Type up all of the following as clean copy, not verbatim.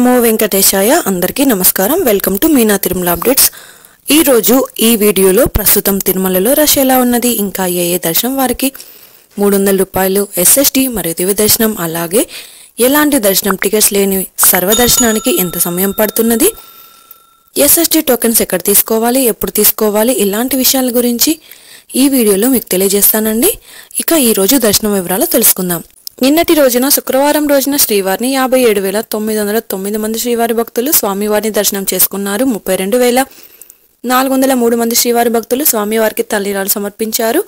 నమో వెంకటేశాయ అందరికీ నమస్కారం welcome to Meena Tirumala updates ఈ రోజు ఈ వీడియోలో ప్రస్తుతం తిరుమలలో రష్ ఎలా ఉన్నది ఇంకా ఏ దర్శనం వారికి 300 రూపాయలు ఎస్ఎస్డి మరియు దివ్య దర్శనం అలాగే ఎలాంటి దర్శనం టికెట్స్ లేని సర్వదర్శనానికి ఎంత సమయం పడుతున్నది ఎస్ఎస్డి టోకెన్స్ ఎక్కడ తీసుకోవాలి ఎప్పుడు తీసుకోవాలి ఇలాంటి విషయాల గురించి ఈ వీడియోలో మీకు తెలియజేస్తానండి ఇక ఈ రోజు దర్శనం వివరాలు తెలుసుకుందాం నిన్నటి రోజున శుక్రవారం రోజున శ్రీవారిని 57,909 మంది శ్రీవారి భక్తులు స్వామివారిని దర్శనం చేసుకున్నారు 32,403 మంది శ్రీవారి భక్తులు స్వామివారికి తల్లిరాలు సమర్పించారు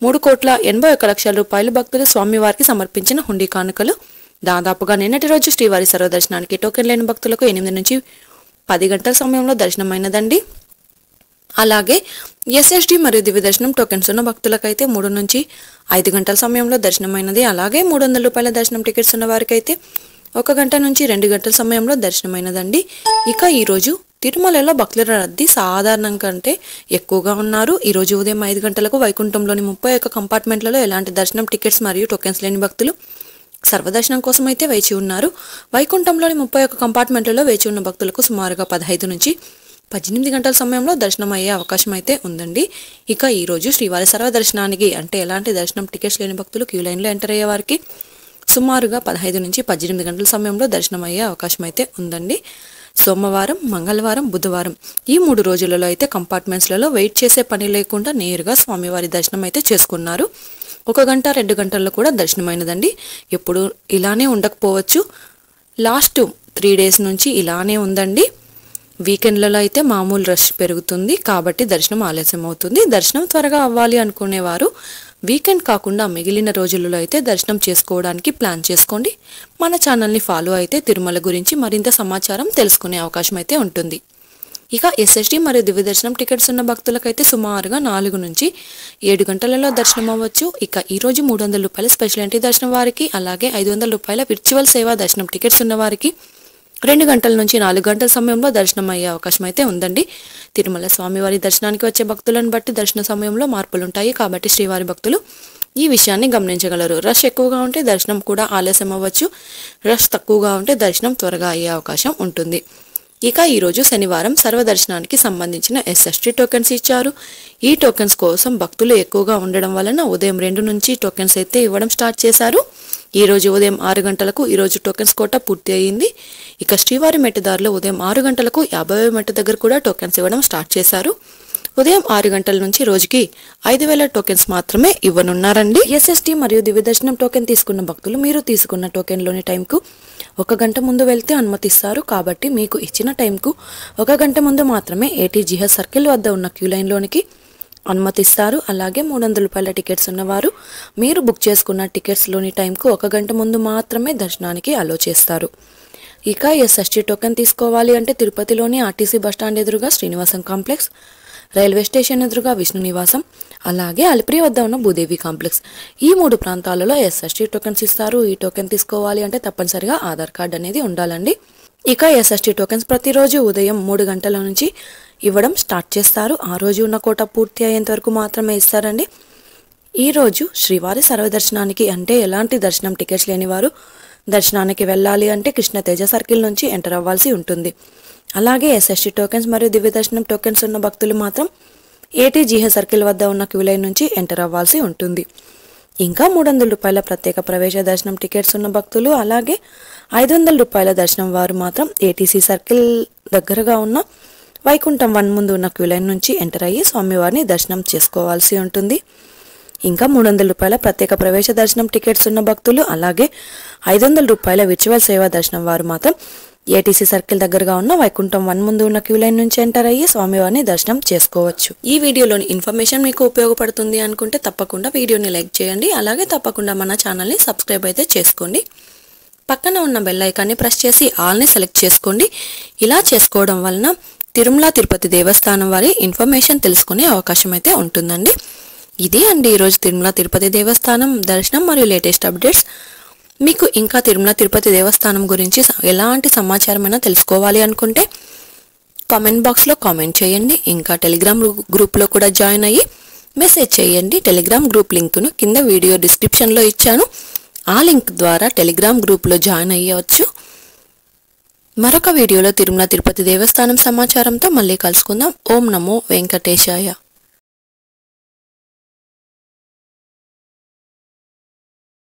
3,81,00,000 రూపాయలు భక్తులు స్వామివారికి సమర్పించిన హుండీ కానుకలు దాదాపుగా నిన్నటి రోజు శ్రీవారి సర్వదర్శనానికి టోకెన్ లేని భక్తులకు 8 నుంచి 10 గంటల సమయంలో దర్శనమైనదండి అలాగే ఎస్ఎస్డి మరియు దివ్య దర్శనం టోకెన్స్ ఉన్న భక్తులకైతే 3 నుంచి 5 గంటల సమయంలో దర్శనమైనది అలాగే 300 రూపాయల దర్శనం టికెట్స్ ఉన్న వారికైతే 1 గంట నుంచి 2 గంటల సమయంలో దర్శనమైనదండి ఇక ఈ రోజు తిరుమలలో భక్తుల రద్దీ సాధారణం కంటే ఎక్కువగా ఉన్నారు ఈ రోజు ఉదయం 5 గంటలకు వైకుంఠంలోని 31 కంపార్ట్మెంట్లలో ఎలాంటి దర్శనం టికెట్స్ మరియు టోకెన్స్ లేని భక్తులు సర్వదర్శనం కోసం అయితే వేచి ఉన్నారు వైకుంఠంలోని 31 కంపార్ట్మెంట్లలో వేచి ఉన్న భక్తులకు సుమారుగా 15 నుంచి 18 గంటల సమయంలో దర్శనం అయ్యే అవకాశం అయితే ఉందండి ఇక ఈ రోజు శ్రీవారి సర్వదర్శనానికి అంటే ఎలాంటి దర్శనం టికెట్స్ లేని భక్తులు క్యూ లైన్లో ఎంటర్ అయ్యే వారికి సుమారుగా 15 నుంచి 18 గంటల సమయంలో దర్శనం అయ్యే అవకాశం అయితే ఉందండి సోమవారం మంగళవారం బుధవారం ఈ 3 రోజులలో అయితే కంపార్ట్మెంట్స్లలో వెయిట్ చేసే పని లేకుండా నేరుగా స్వామివారి దర్శనం అయితే చేసుకున్నారు 1 గంట 2 గంటల్లో కూడా దర్శనమైనదండి ఎప్పుడు ఇలానే ఉండకపోవచ్చు లాస్ట్ 3 డేస్ నుంచి ఇలానే ఉందండి వీకెండ్లలో అయితే మామూలు రష్ పెరుగుతుంది కాబట్టి దర్శనం ఆలస్యం అవుతుంది దర్శనం త్వరగా అవ్వాలి అనుకునేవారు వీకెండ్ కాకుండా మిగిలిన రోజులలో అయితే దర్శనం చేసుకోవడానికి ప్లాన్ చేసుకోండి మన ఛానల్ని ఫాలో అయితే తిరుమల గురించి మరింత సమాచారం తెలుసుకునే అవకాశం అయితే ఉంటుంది ఇక ఎస్ఎస్డి మరియు దివ్య దర్శనం టికెట్స్ ఉన్న భక్తులకైతే సుమారుగా 4 నుంచి 7 గంటలలో దర్శనం అవ్వచ్చు ఇక ఈ రోజు 300 రూపాయల స్పెషల్ ఎంట్రీ దర్శనం వారికి అలాగే 500 రూపాయల విర్చువల్ సేవా దర్శనం టికెట్స్ ఉన్న వారికి 2 గంటల నుంచి 4 గంటల సమయంలో దర్శనం అయ్యే అవకాశం అయితే ఉందండి తిరుమల స్వామివారి దర్శనానికి వచ్చే భక్తులను బట్టి దర్శన సమయంలో మార్పులు ఉంటాయి కాబట్టి శ్రీవారి భక్తులు ఈ విషయాన్ని గమనించగలరు రష్ ఎక్కువగా ఉంటే దర్శనం కూడా ఆలస్యం అవ్వచ్చు రష్ తక్కువగా ఉంటే దర్శనం త్వరగా అయ్యే అవకాశం ఉంటుంది ఇక ఈరోజు శనివారం సర్వదర్శనానికి సంబంధించిన ఎస్ఎస్టీ టోకెన్స్ ఇచ్చారు ఈ టోకెన్స్ కోసం భక్తులు ఎక్కువగా ఉండడం వలన ఉదయం 2 నుంచి టోకెన్స్ అయితే ఇవ్వడం స్టార్ట్ చేశారు ఈ రోజు ఉదయం 6 గంటలకు ఈ రోజు టోకెన్స్ కోట పూర్తి అయ్యింది ఇక శ్రీవారి మెట్టుదారులు ఉదయం 6 గంటలకు 50వ మెట్టు దగ్గర కూడా టోకెన్స్ ఇవ్వడం స్టార్ట్ చేశారు ఉదయం 6 గంటల నుంచి రోజుకి 5,000 టోకెన్స్ మాత్రమే ఇవ్వనున్నారండి ఎస్ఎస్టీ మరియు దివ్య దర్శనం టోకెన్ తీసుకున్న భక్తులు మీరు తీసుకున్న టోకెన్లోని టైంకు 1 గంట ముందు వెళ్తే అనుమతిస్తారు కాబట్టి మీకు ఇచ్చిన టైంకు 1 గంట ముందు మాత్రమే ఏటీజీహెచ్ సర్కిల్ వద్ద ఉన్న క్యూ లైన్లోనికి అనుమతిస్తారు అలాగే 300 రూపాయల టికెట్స్ ఉన్నవారు మీరు బుక్ చేసుకున్న టికెట్స్లోని టైంకు 1 గంట ముందు మాత్రమే దర్శనానికి అలో చేస్తారు ఇక ఎస్ఎస్టీ టోకెన్ తీసుకోవాలి అంటే తిరుపతిలోని ఆర్టీసీ బస్టాండ్ ఎదురుగా శ్రీనివాసం కాంప్లెక్స్ రైల్వే స్టేషన్ ఎదురుగా విష్ణు నివాసం అలాగే అలిపిరి వద్ద ఉన్న భూదేవి కాంప్లెక్స్ ఈ 3 ప్రాంతాలలో ఎస్ఎస్టీ టోకెన్స్ ఇస్తారు ఈ టోకెన్ తీసుకోవాలి అంటే తప్పనిసరిగా ఆధార్ కార్డ్ అనేది ఉండాలండి ఇక ఎస్ఎస్టీ టోకెన్స్ ప్రతిరోజు ఉదయం 3 గంటల నుంచి ఇవ్వడం స్టార్ట్ చేస్తారు ఆ రోజు ఉన్న కోట పూర్తి అయ్యేంత వరకు మాత్రమే ఇస్తారండి ఈ రోజు శ్రీవారి సర్వదర్శనానికి అంటే ఎలాంటి దర్శనం టికెట్స్ లేని వారు దర్శనానికి వెళ్ళాలి అంటే కృష్ణతేజ సర్కిల్ నుంచి ఎంటర్ అవ్వాల్సి ఉంటుంది అలాగే ఎస్ఎస్టీ టోకెన్స్ మరియు దివ్య దర్శనం టోకెన్స్ ఉన్న భక్తులు మాత్రం ఏటీజీహెచ్ సర్కిల్ వద్ద ఉన్న క్యూ లైన్ నుంచి ఎంటర్ అవ్వాల్సి ఉంటుంది ఇంకా 300 రూపాయల ప్రత్యేక ప్రవేశ దర్శనం టికెట్స్ ఉన్న భక్తులు అలాగే 500 రూపాయల దర్శనం వారు మాత్రం ఏటీసీ సర్కిల్ దగ్గరగా ఉన్న వైకుంఠం 1 ముందు ఉన్న క్యూ లైన్ నుంచి ఎంటర్ అయ్యి స్వామివారిని దర్శనం చేసుకోవాల్సి ఉంటుంది ఇంకా 300 రూపాయల ప్రత్యేక ప్రవేశ దర్శనం టికెట్స్ ఉన్న భక్తులు అలాగే 500 రూపాయల విర్చువల్ సేవా దర్శనం వారు మాత్రం ఏటీసీ సర్కిల్ దగ్గరగా ఉన్న వైకుంఠం 1 ముందు ఉన్న క్యూ లైన్ నుంచి ఎంటర్ అయ్యి స్వామివారిని దర్శనం చేసుకోవచ్చు ఈ వీడియోలోని ఇన్ఫర్మేషన్ మీకు ఉపయోగపడుతుంది అనుకుంటే తప్పకుండా వీడియోని లైక్ చేయండి అలాగే తప్పకుండా మన ఛానల్ని సబ్స్క్రైబ్ అయితే చేసుకోండి పక్కన ఉన్న బెల్ ఐకాన్ని ప్రెస్ చేసి ఆల్ని సెలెక్ట్ చేసుకోండి ఇలా చేసుకోవడం వలన తిరుమల తిరుపతి దేవస్థానం వారి ఇన్ఫర్మేషన్ తెలుసుకునే అవకాశం అయితే ఉంటుందండి ఇదే అండి ఈరోజు తిరుమల తిరుపతి దేవస్థానం దర్శనం మరియు లేటెస్ట్ అప్డేట్స్ మీకు ఇంకా తిరుమల తిరుపతి దేవస్థానం గురించి ఎలాంటి సమాచారమైనా తెలుసుకోవాలి అనుకుంటే కామెంట్ బాక్స్లో కామెంట్ చేయండి ఇంకా టెలిగ్రామ్ గ్రూప్లో కూడా జాయిన్ అయ్యి మెసేజ్ చేయండి టెలిగ్రామ్ గ్రూప్ లింక్ను కింద వీడియో డిస్క్రిప్షన్లో ఇచ్చాను ఆ లింక్ ద్వారా టెలిగ్రామ్ గ్రూప్లో జాయిన్ అయ్యవచ్చు మరొక వీడియోలో తిరుమల తిరుపతి దేవస్థానం సమాచారంతో మళ్ళీ కలుసుకుందాం. ఓం నమో వెంకటేశాయ.